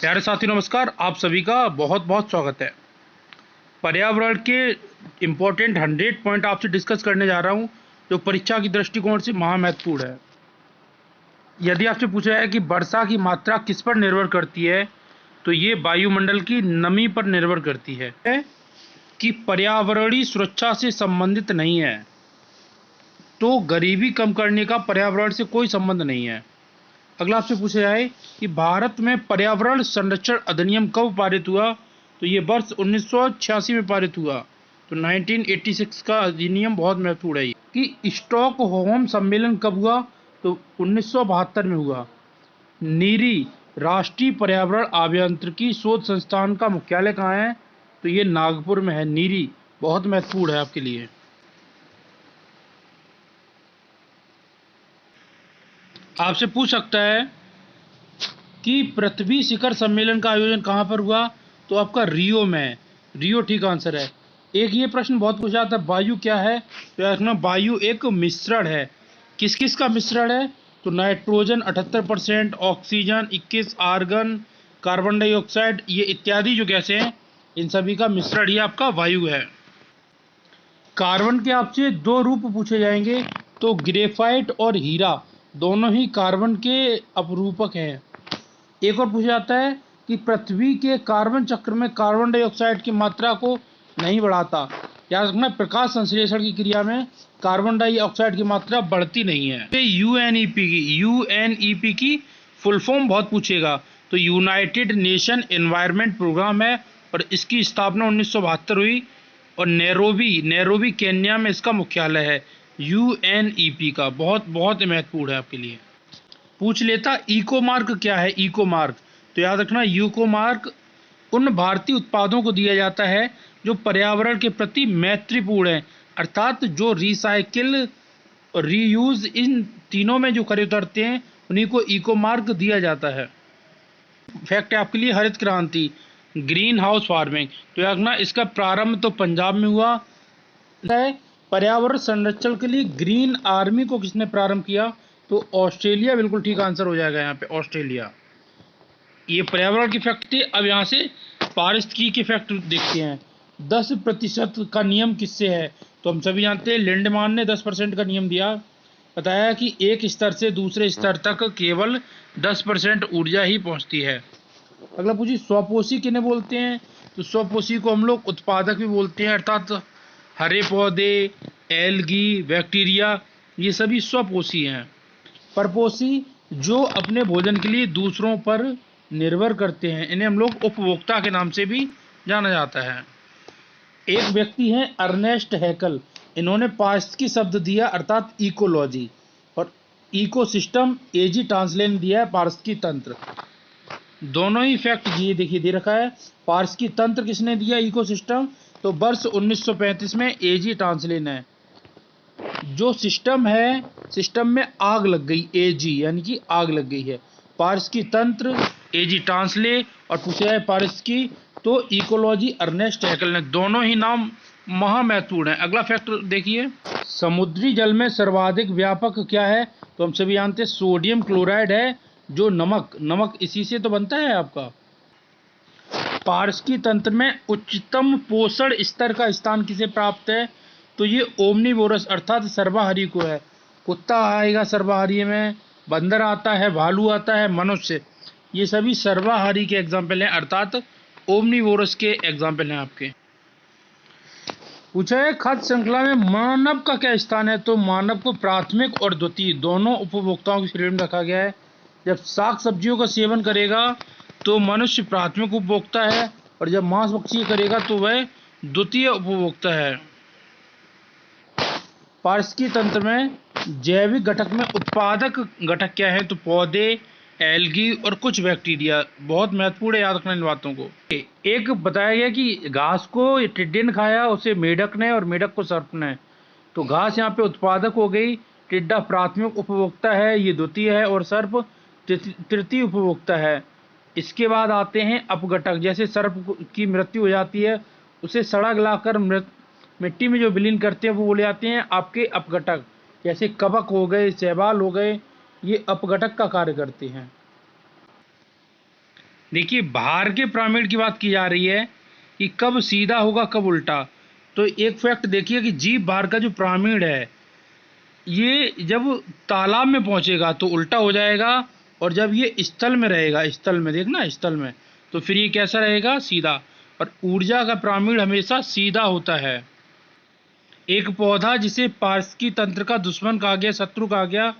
प्यारे साथी नमस्कार। आप सभी का बहुत बहुत स्वागत है। पर्यावरण के इम्पोर्टेंट 100 पॉइंट आपसे डिस्कस करने जा रहा हूं, जो परीक्षा की दृष्टिकोण से महा महत्वपूर्ण है। यदि आपसे पूछा है कि वर्षा की मात्रा किस पर निर्भर करती है, तो ये वायुमंडल की नमी पर निर्भर करती है कि पर्यावरणीय सुरक्षा से संबंधित नहीं है। तो गरीबी कम करने का पर्यावरण से कोई संबंध नहीं है। अगला आपसे पूछा जाए कि भारत में पर्यावरण संरक्षण अधिनियम कब पारित हुआ, तो ये वर्ष 1986 में पारित हुआ। तो 1986 का अधिनियम बहुत महत्वपूर्ण है। कि स्टॉकहोम सम्मेलन कब हुआ, तो 1972 में हुआ। नीरी राष्ट्रीय पर्यावरण अभियांत्रिकी शोध संस्थान का मुख्यालय कहाँ है, तो ये नागपुर में है। नीरी बहुत महत्वपूर्ण है आपके लिए। आपसे पूछ सकता है कि पृथ्वी शिखर सम्मेलन का आयोजन कहाँ पर हुआ, तो आपका रियो में है। रियो ठीक आंसर है। एक ये प्रश्न बहुत पूछा जाता है, वायु क्या है, तो यार वायु एक मिश्रण है। किस किस का मिश्रण है, तो nitrogen 78%, oxygen 21, argon, carbon dioxide, ये इत्यादि जो गैसें हैं, इन सभी का मिश्रण ही आपका वायु है। कार्बन के आपसे दो रूप पूछे जाएंगे, तो ग्रेफाइट और हीरा दोनों ही कार्बन के अपरूपक हैं। एक और पूछा जाता है कि पृथ्वी के कार्बन चक्र में कार्बन डाइऑक्साइड की मात्रा को नहीं बढ़ाता। याद रखना, प्रकाश संश्लेषण की क्रिया में कार्बन डाइऑक्साइड की मात्रा बढ़ती नहीं है। यूएनईपी की फुल फॉर्म बहुत पूछेगा, तो यूनाइटेड नेशन एनवायरनमेंट प्रोग्राम है और इसकी स्थापना 1972 हुई और नैरोबी केन्या में इसका मुख्यालय है। यूएनईपी का बहुत बहुत महत्वपूर्ण है आपके लिए। पूछ लेता इको मार्क क्या है। इको मार्क, तो याद रखना, इको मार्क उन भारतीय उत्पादों को दिया जाता है जो पर्यावरण के प्रति मैत्रीपूर्ण हैं, अर्थात जो रिसाइकिल और रीयूज इन तीनों में जो खरे उतरते हैं, उन्हीं को इको मार्क दिया जाता है। फैक्ट है आपके लिए, हरित क्रांति, ग्रीन हाउस फार्मिंग, तो याद रखना इसका प्रारंभ तो पंजाब में हुआ है। पर्यावरण संरक्षण के लिए ग्रीन आर्मी को किसने प्रारंभ किया, तो ऑस्ट्रेलिया बिल्कुल ठीक आंसर हो जाएगा यहाँ पे, ऑस्ट्रेलिया। ये पर्यावरण की फैक्ट थी। अब यहाँ से पारिस्थितिकी के फैक्ट देखते हैं। 10% का नियम किससे है, तो हम सभी जानते हैं लिंडमान ने 10% का नियम दिया, बताया कि एक स्तर से दूसरे स्तर तक केवल 10% ऊर्जा ही पहुँचती है। अगला पूछिए, स्वपोषी किन्हें बोलते हैं, तो स्वपोषी को हम लोग उत्पादक भी बोलते हैं, अर्थात हरे पौधे, एल्गी, बैक्टीरिया, ये सभी स्वपोषी हैं। परपोषी जो अपने भोजन के लिए दूसरों पर निर्भर करते हैं, इन्हें हम लोग उपभोक्ता के नाम से भी जाना जाता है। एक व्यक्ति हैं अर्नेस्ट हैकल, इन्होंने पारिस्थितिकी शब्द दिया अर्थात इकोलॉजी, और इकोसिस्टम एजी ट्रांसलेशन दिया है पारिस्थितिकी तंत्र। दोनों ही फैक्ट ये देखिए दे रखा है। पारिस्थितिकी तंत्र किसने दिया, इकोसिस्टम, तो वर्ष 1935 में एजी ट्रांसलेशन है। जो सिस्टम है, सिस्टम में आग लग गई, एजी यानी कि आग लग गई है। पारिस्थितिकी तंत्र एजी ट्रांसले, और पूछा है पारिस्थितिकी तो इकोलॉजी अर्नेस्ट हैकल ने। दोनों ही नाम महा महत्वपूर्ण है। अगला फैक्ट देखिए, समुद्री जल में सर्वाधिक व्यापक क्या है, तो हम सभी जानते हैं सोडियम क्लोराइड है, जो नमक इसी से तो बनता है आपका। पारिस्थितिकी तंत्र में उच्चतम पोषण स्तर का स्थान किसे प्राप्त है, तो ये ओमनीवोरस अर्थात सर्वाहारी को है। कुत्ता आएगा सर्वाहारी में, बंदर आता है, भालू आता है, मनुष्य, ये सभी सर्वाहारी के एग्जाम्पल हैं, अर्थात ओमनीवोरस के एग्जाम्पल हैं आपके। पूछा है खाद्य श्रृंखला में मानव का क्या स्थान है, तो मानव को प्राथमिक और द्वितीय दोनों उपभोक्ताओं की श्रेणी में रखा गया है। जब साग सब्जियों का सेवन करेगा तो मनुष्य प्राथमिक उपभोक्ता है, और जब मांस भक्षी करेगा तो वह द्वितीय उपभोक्ता है। पारिस्थितिकी तंत्र में जैविक घटक में उत्पादक घटक क्या है, तो पौधे, एल्गी और कुछ बैक्टीरिया। बहुत महत्वपूर्ण है, याद रखना इन बातों को। एक बताया गया कि घास को टिड्डे ने खाया, उसे मेढक ने, और मेढक को सर्प ने। तो घास यहाँ पे उत्पादक हो गई, टिड्डा प्राथमिक उपभोक्ता है, ये द्वितीय है, और सर्प तृतीय उपभोक्ता है। इसके बाद आते हैं अपघटक, जैसे सर्प की मृत्यु हो जाती है, उसे सड़ा गलाकर मिट्टी में जो विलीन करते हैं वो बोले जाते हैं आपके अपघटक। जैसे कवक हो गए, शैवाल हो गए, ये अपघटक का कार्य करते हैं। देखिए बाहर के पिरामिड की बात की जा रही है कि कब सीधा होगा कब उल्टा। तो एक फैक्ट देखिए कि जीव बाहर का जो पिरामिड है ये जब तालाब में पहुंचेगा तो उल्टा हो जाएगा, और जब ये स्थल में रहेगा, स्थल में देखना, स्थल में, तो फिर ये कैसा रहेगा, सीधा। और ऊर्जा का पिरामिड हमेशा सीधा होता है। एक पौधा जिसे पारस्की तंत्र का दुश्मन कहा गया, शत्रु कहा गया,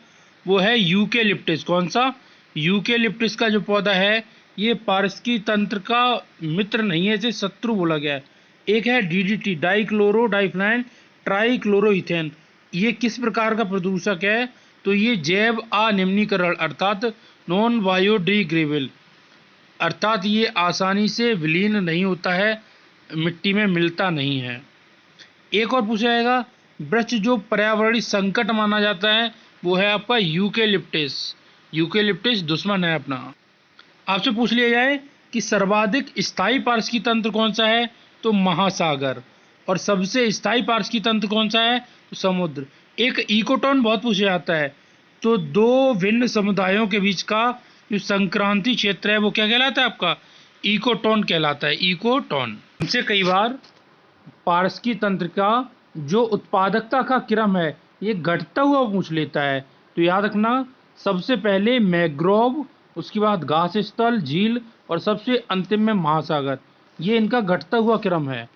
वो है यूकेलिप्टिस। कौन सा? यूकेलिप्टिस का जो पौधा है ये पारस्की तंत्र का मित्र नहीं है, इसे शत्रु बोला गया है। एक है डीडीटी, डाइक्लोरो डाइफेनाइल ट्राइक्लोरोइथेन। ये किस प्रकार का प्रदूषक है? तो ये जैव अनिम्नीकरण अर्थात नॉन बायोडिग्रेडेबल, अर्थात ये आसानी से विलीन नहीं होता है, मिट्टी में मिलता नहीं है। एक और पूछा जाएगा, वृक्ष जो पर्यावरणीय संकट माना जाता है वो है आपका यूकेलिप्टिस। यूकेलिप्टिस दुश्मन है अपना। आपसे पूछ लिया जाए कि सर्वाधिक स्थायी पारस्की तंत्र कौन सा है, तो महासागर। और सबसे स्थायी पारस्की तंत्र कौन सा है, तो समुद्र। एक इकोटोन बहुत पूछा जाता है, तो दो भिन्न समुदायों के बीच का जो संक्रांति क्षेत्र है वो क्या कहलाता है आपका, इकोटोन कहलाता है, इकोटोन। हमसे कई बार पारस्की तंत्र का जो उत्पादकता का क्रम है ये घटता हुआ पूछ लेता है, तो याद रखना सबसे पहले मैंग्रोव, उसके बाद घास स्थल, झील, और सबसे अंतिम में महासागर। ये इनका घटता हुआ क्रम है,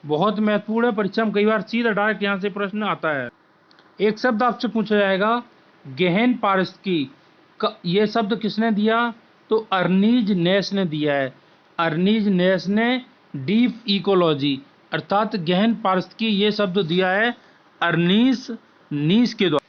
बहुत महत्वपूर्ण है। परीक्षा में कई बार सीधा डायरेक्ट यहाँ से प्रश्न आता है। एक शब्द आपसे पूछा जाएगा, गहन पारस्की, ये शब्द किसने दिया, तो अर्नीज नेस ने दिया है। अर्नीज नेस ने डीप इकोलॉजी अर्थात गहन पारस्की ये शब्द दिया है अर्नीस नीस के द्वारा।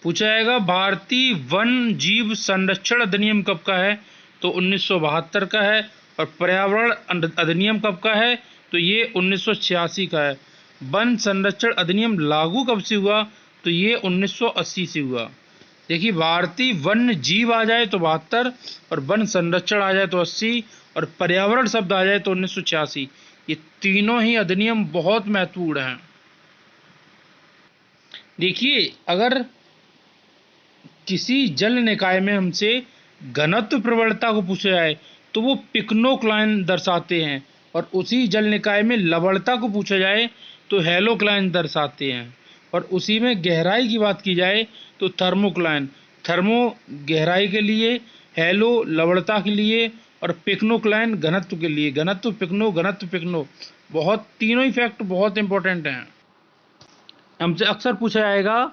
पूछा जाएगा भारतीय वन जीव संरक्षण अधिनियम कब का है, तो 1972 का है। और पर्यावरण अधिनियम कब का है, तो ये 1986 का है। वन संरक्षण अधिनियम लागू कब से हुआ, तो ये 1980 से हुआ। देखिए भारतीय वन्य जीव आ जाए तो 72, और वन संरक्षण आ जाए तो 80, और पर्यावरण शब्द आ जाए तो 1986। ये तीनों ही अधिनियम बहुत महत्वपूर्ण हैं। देखिए अगर किसी जल निकाय में हमसे घनत्व प्रवणता को पूछा जाए तो वो पिक्नोक्लाइन दर्शाते हैं, और उसी जल निकाय में लवणता को पूछा जाए तो हेलोक्लाइन दर्शाते हैं, और उसी में गहराई की बात की जाए तो थर्मोक्लाइन, थर्मो गहराई के लिए, हेलो लवणता के लिए, और पिक्नोक्लाइन घनत्व के लिए। घनत्व पिक्नो, बहुत तीनों ही फैक्ट बहुत इंपॉर्टेंट हैं। हमसे अक्सर पूछा जाएगा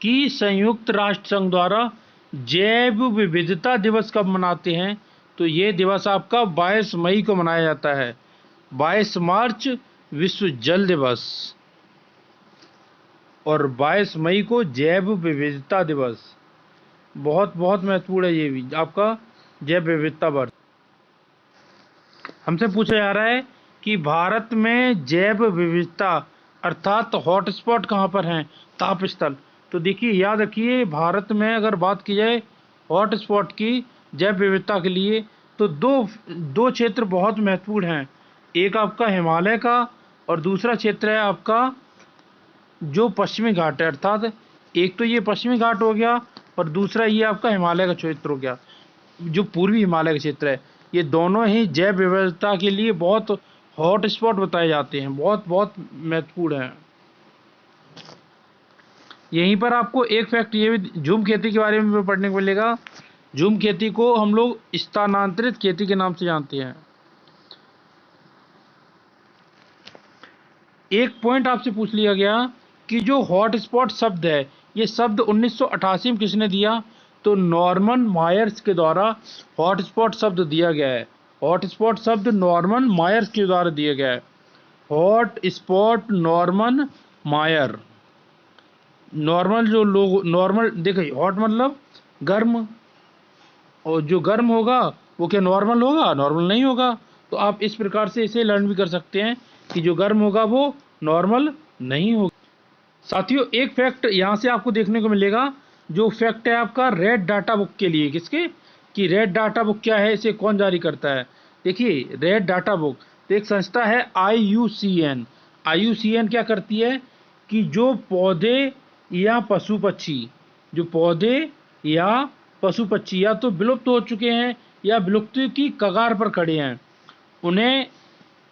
कि संयुक्त राष्ट्र संघ द्वारा जैव विविधता दिवस कब मनाते हैं, तो ये दिवस आपका 22 मई को मनाया जाता है। 22 मार्च विश्व जल दिवस, और 22 मई को जैव विविधता दिवस। बहुत बहुत महत्वपूर्ण है ये भी आपका जैव विविधता वर्ष। हमसे पूछा जा रहा है कि भारत में जैव विविधता अर्थात हॉटस्पॉट कहाँ पर हैं, ताप स्थल। तो देखिए याद रखिए भारत में अगर बात की जाए हॉटस्पॉट की जैव विविधता के लिए, तो दो क्षेत्र बहुत महत्वपूर्ण हैं। एक आपका हिमालय का, और दूसरा क्षेत्र है आपका जो पश्चिमी घाट है, अर्थात एक तो ये पश्चिमी घाट हो गया, और दूसरा ये आपका हिमालय का क्षेत्र हो गया, जो पूर्वी हिमालय का क्षेत्र है। ये दोनों ही जैव विविधता के लिए बहुत हॉट स्पॉट बताए जाते हैं, बहुत बहुत महत्वपूर्ण है। यहीं पर आपको एक फैक्ट ये भी झूम खेती के बारे में पढ़ने को मिलेगा। झूम खेती को हम लोग स्थानांतरित खेती के नाम से जानते हैं। एक पॉइंट आपसे पूछ लिया गया कि जो हॉट स्पॉट शब्द है ये शब्द 1988 में किसने दिया, तो नॉर्मन मायर्स के द्वारा हॉट स्पॉट शब्द दिया गया है। हॉट स्पॉट शब्द नॉर्मन मायर्स के द्वारा दिया गया है। हॉट स्पॉट नॉर्मन मायर। नॉर्मल जो लोग नॉर्मल देखिए, हॉट मतलब गर्म, और जो गर्म होगा वो क्या नॉर्मल होगा, नॉर्मल नहीं होगा। तो आप इस प्रकार से इसे लर्न भी कर सकते हैं कि जो गर्म होगा वो नॉर्मल नहीं होगा। साथियों एक फैक्ट यहाँ से आपको देखने को मिलेगा, जो फैक्ट है आपका रेड डाटा बुक के लिए। किसके? कि रेड डाटा बुक क्या है, इसे कौन जारी करता है। देखिए रेड डाटा बुक तो एक संस्था है IUCN। IUCN क्या करती है कि जो पौधे या पशु पक्षी, जो पौधे या पशु पक्षी या तो विलुप्त हो चुके हैं या विलुप्ति की कगार पर खड़े हैं, उन्हें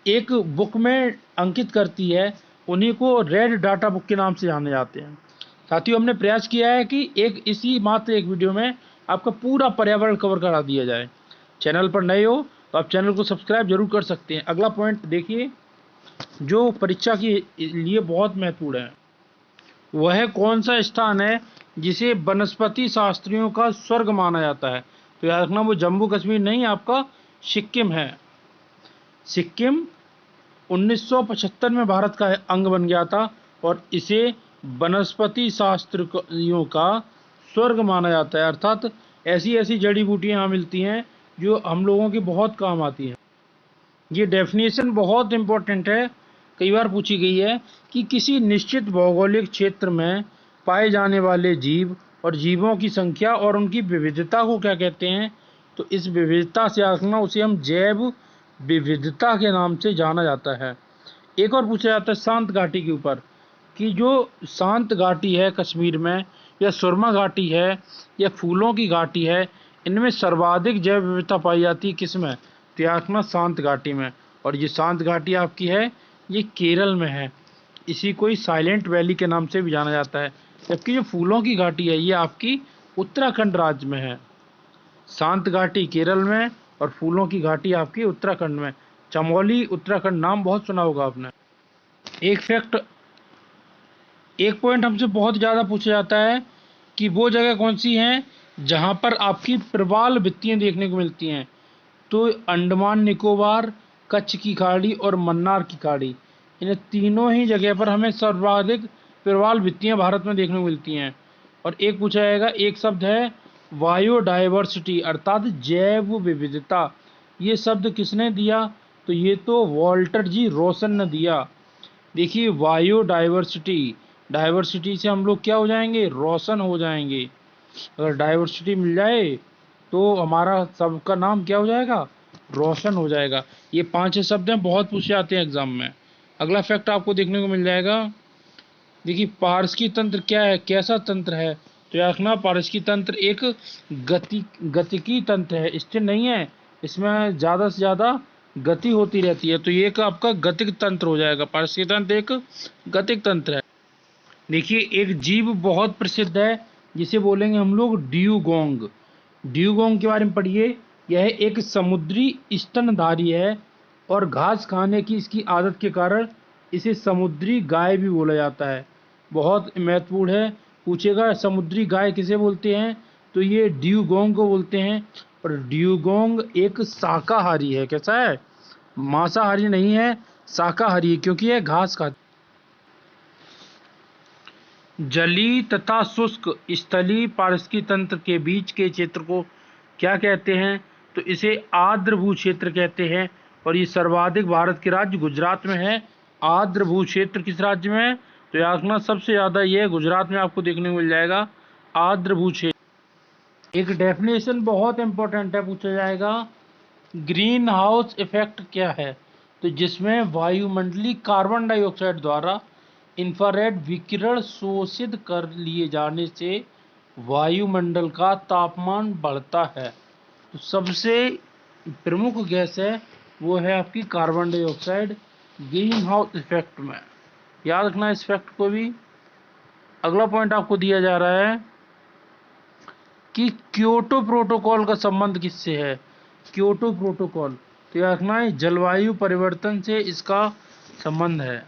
एक बुक में अंकित करती है। उन्हीं को रेड डाटा बुक के नाम से जाने जाते हैं। साथियों, हमने प्रयास किया है कि इसी मात्र एक वीडियो में आपका पूरा पर्यावरण कवर करा दिया जाए। चैनल पर नए हो तो आप चैनल को सब्सक्राइब जरूर कर सकते हैं। अगला पॉइंट देखिए, जो परीक्षा के लिए बहुत महत्वपूर्ण है। वह कौन सा स्थान है जिसे वनस्पति शास्त्रियों का स्वर्ग माना जाता है? तो याद रखना, वो जम्मू कश्मीर नहीं, आपका सिक्किम है। सिक्किम 1975 में भारत का अंग बन गया था और इसे वनस्पति शास्त्रियों का स्वर्ग माना जाता है। अर्थात ऐसी ऐसी जड़ी बूटियां यहाँ मिलती हैं जो हम लोगों के बहुत काम आती हैं। ये डेफिनेशन बहुत इम्पोर्टेंट है, कई बार पूछी गई है कि किसी निश्चित भौगोलिक क्षेत्र में पाए जाने वाले जीव और जीवों की संख्या और उनकी विविधता को क्या कहते हैं? तो इस विविधता से आंकना, उसे हम जैव विविधता के नाम से जाना जाता है। एक और पूछा जाता है शांत घाटी के ऊपर, कि जो शांत घाटी है कश्मीर में, या सुरमा घाटी है, या फूलों की घाटी है, इनमें सर्वाधिक जैव विविधता पाई जाती है किसमें? तो याद रखना, शांत घाटी में। और ये शांत घाटी आपकी है, ये केरल में है। इसी को साइलेंट वैली के नाम से भी जाना जाता है। जबकि जो फूलों की घाटी है, ये आपकी उत्तराखंड राज्य में है। शांत घाटी केरल में और फूलों की घाटी आपकी उत्तराखंड में। चमोली उत्तराखंड नाम बहुत सुना होगा आपने। एक पॉइंट हमसे बहुत ज़्यादा पूछा जाता है कि वो जगह कौन सी हैं जहाँ पर आपकी प्रवाल भित्तियाँ देखने को मिलती हैं? तो अंडमान निकोबार, कच्छ की खाड़ी और मन्नार की खाड़ी, इन तीनों ही जगह पर हमें सर्वाधिक प्रवाल भित्तियाँ भारत में देखने को मिलती हैं। और एक पूछा जाएगा, एक शब्द है बायोडाइवर्सिटी, अर्थात जैव विविधता। ये शब्द किसने दिया? तो ये तो वॉल्टर जी रोसन ने दिया। देखिए, बायोडाइवर्सिटी, डाइवर्सिटी से हम लोग क्या हो जाएंगे? रोशन हो जाएंगे। अगर डाइवर्सिटी मिल जाए तो हमारा सबका नाम क्या हो जाएगा? रोशन हो जाएगा। ये 5 शब्द हैं, बहुत पूछे जाते हैं एग्जाम में। अगला फैक्ट आपको देखने को मिल जाएगा। देखिए, पारस्की तंत्र क्या है, कैसा तंत्र है? तो याद रखना, पारस्की तंत्र एक गतिकी तंत्र है, स्थिर नहीं है। इसमें ज़्यादा से ज़्यादा गति होती रहती है, तो ये एक आपका गतिक तंत्र हो जाएगा। पारस्की तंत्र एक गतिक तंत्र है। देखिए, एक जीव बहुत प्रसिद्ध है जिसे बोलेंगे हम लोग ड्यूगोंग। ड्यूगोंग के बारे में पढ़िए। यह एक समुद्री स्तनधारी है और घास खाने की इसकी आदत के कारण इसे समुद्री गाय भी बोला जाता है। बहुत महत्वपूर्ण है, पूछेगा समुद्री गाय किसे बोलते हैं? तो ये ड्यूगोंग को बोलते हैं। और ड्यूगोंग एक शाकाहारी है। कैसा है? मांसाहारी नहीं है, शाकाहारी है, क्योंकि यह घास खाता है। जलीय तथा शुष्क स्थलीय पारिस्थितिकी तंत्र के बीच के क्षेत्र को क्या कहते हैं? तो इसे आर्द्र भू क्षेत्र कहते हैं। और ये सर्वाधिक भारत के राज्य गुजरात में है। आर्द्र भू क्षेत्र किस राज्य में है? तो याद रखना, सबसे ज़्यादा ये गुजरात में आपको देखने को मिल जाएगा, आर्द्र भू क्षेत्र। एक डेफिनेशन बहुत इंपॉर्टेंट है, पूछा जाएगा, ग्रीन हाउस इफेक्ट क्या है? तो जिसमें वायुमंडलीय कार्बन डाइऑक्साइड द्वारा इंफ्रारेड विकिरण शोषित कर लिए जाने से वायुमंडल का तापमान बढ़ता है। तो सबसे प्रमुख गैस है वो है आपकी carbon dioxide green house effect में। याद रखना इस फैक्ट को भी। अगला पॉइंट आपको दिया जा रहा है कि क्योटो प्रोटोकॉल का संबंध किससे है? क्योटो प्रोटोकॉल, तो याद रखना है जलवायु परिवर्तन से इसका संबंध है।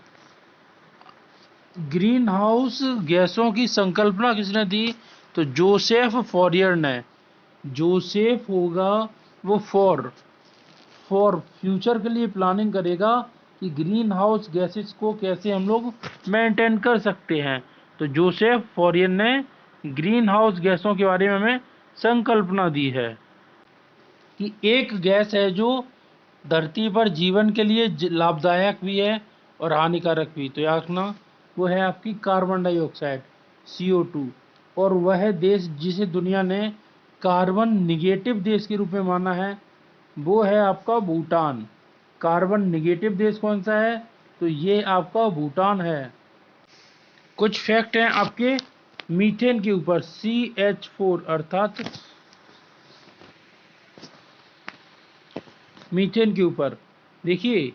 ग्रीन हाउस गैसों की संकल्पना किसने दी? तो जोसेफ फॉरियर ने। जोसेफ होगा वो फॉर फ्यूचर के लिए प्लानिंग करेगा कि ग्रीन हाउस गैसेस को कैसे हम लोग मेंटेन कर सकते हैं। तो जोसेफ फॉरियर ने ग्रीन हाउस गैसों के बारे में हमें संकल्पना दी है कि एक गैस है जो धरती पर जीवन के लिए लाभदायक भी है और हानिकारक भी। तो याद रखना, वो है आपकी कार्बन डाइऑक्साइड, CO2। और वह देश जिसे दुनिया ने कार्बन निगेटिव देश के रूप में माना है वो है आपका भूटान। कार्बन निगेटिव देश कौन सा है? तो ये आपका भूटान है। कुछ फैक्ट हैं आपके मीथेन के ऊपर। CH4 अर्थात मीथेन के ऊपर। देखिए,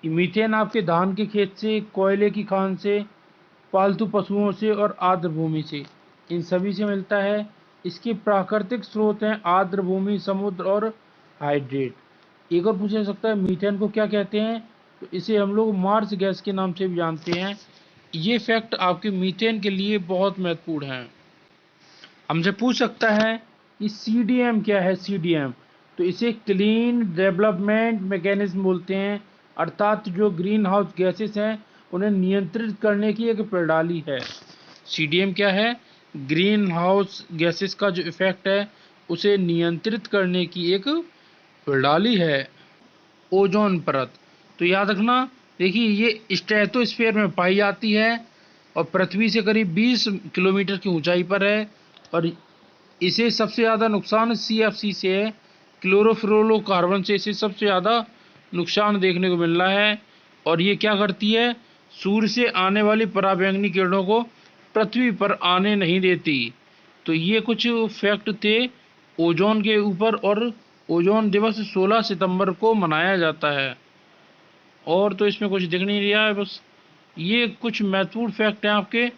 मीथेन आपके धान के खेत से, कोयले की खान से, पालतू पशुओं से और आर्द्र भूमि से, इन सभी से मिलता है। इसके प्राकृतिक स्रोत हैं आर्द्र भूमि, समुद्र और हाइड्रेट। एक और पूछा जा सकता है मीथेन को क्या कहते हैं, तो इसे हम लोग मार्स गैस के नाम से भी जानते हैं। ये फैक्ट आपके मीथेन के लिए बहुत महत्वपूर्ण है। हमसे पूछ सकता है कि CDM क्या है। CDM तो इसे क्लीन डेवलपमेंट मैकेनिज्म बोलते हैं, अर्थात जो ग्रीन हाउस गैसेस हैं उन्हें नियंत्रित करने की एक प्रणाली है। CDM क्या है? ग्रीन हाउस गैसेस का जो इफेक्ट है उसे नियंत्रित करने की एक प्रणाली है। ओजोन परत, तो याद रखना, देखिए ये स्ट्रेटोस्फीयर में पाई जाती है और पृथ्वी से करीब 20 किलोमीटर की ऊंचाई पर है, और इसे सबसे ज़्यादा नुकसान CFC से है, क्लोरोफ्लोरोकार्बन से इसे सबसे ज़्यादा नुकसान देखने को मिल रहा है। और ये क्या करती है? सूर्य से आने वाली पराबैंगनी किरणों को पृथ्वी पर आने नहीं देती। तो ये कुछ फैक्ट थे ओजोन के ऊपर, और ओजोन दिवस 16 सितंबर को मनाया जाता है। और तो इसमें कुछ दिख नहीं रहा है, बस ये कुछ महत्वपूर्ण फैक्ट हैं आपके।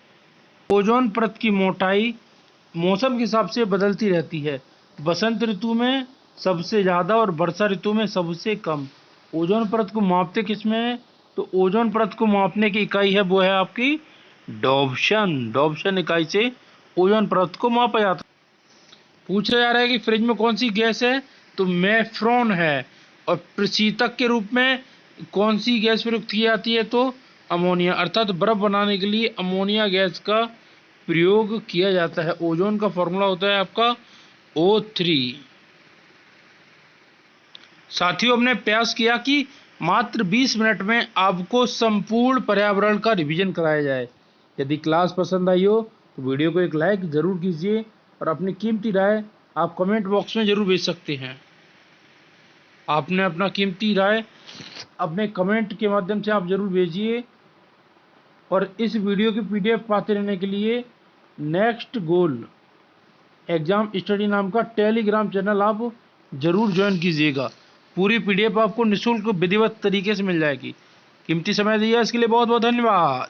ओजोन परत की मोटाई मौसम के हिसाब से बदलती रहती है। बसंत ऋतु में सबसे ज़्यादा और वर्षा ऋतु में सबसे कम। ओजोन परत को मापते किस में है? तो ओजोन परत को मापने की इकाई है वो है आपकी डॉप्सन। डॉप्सन इकाई से ओजोन परत को मापा जाता है। पूछा जा रहा है कि फ्रिज में कौन सी गैस है, तो मेफ्रॉन है। और प्रशीतक के रूप में कौन सी गैस प्रयुक्त की जाती है, तो अमोनिया, अर्थात बर्फ बनाने के लिए अमोनिया गैस का प्रयोग किया जाता है। ओजोन का फॉर्मूला होता है आपका O3। साथियों, हमने प्रयास किया कि मात्र 20 मिनट में आपको संपूर्ण पर्यावरण का रिवीजन कराया जाए। यदि क्लास पसंद आई हो तो वीडियो को एक लाइक जरूर कीजिए, और अपनी कीमती राय आप कमेंट बॉक्स में जरूर भेज सकते हैं। आपने अपना कीमती राय अपने कमेंट के माध्यम से आप जरूर भेजिए। और इस वीडियो की PDF पाते रहने के लिए नेक्स्ट गोल एग्जाम स्टडी नाम का टेलीग्राम चैनल आप जरूर ज्वाइन कीजिएगा। पूरी PDF आपको निःशुल्क विधिवत तरीके से मिल जाएगी। कीमती समय दिया इसके लिए बहुत बहुत धन्यवाद।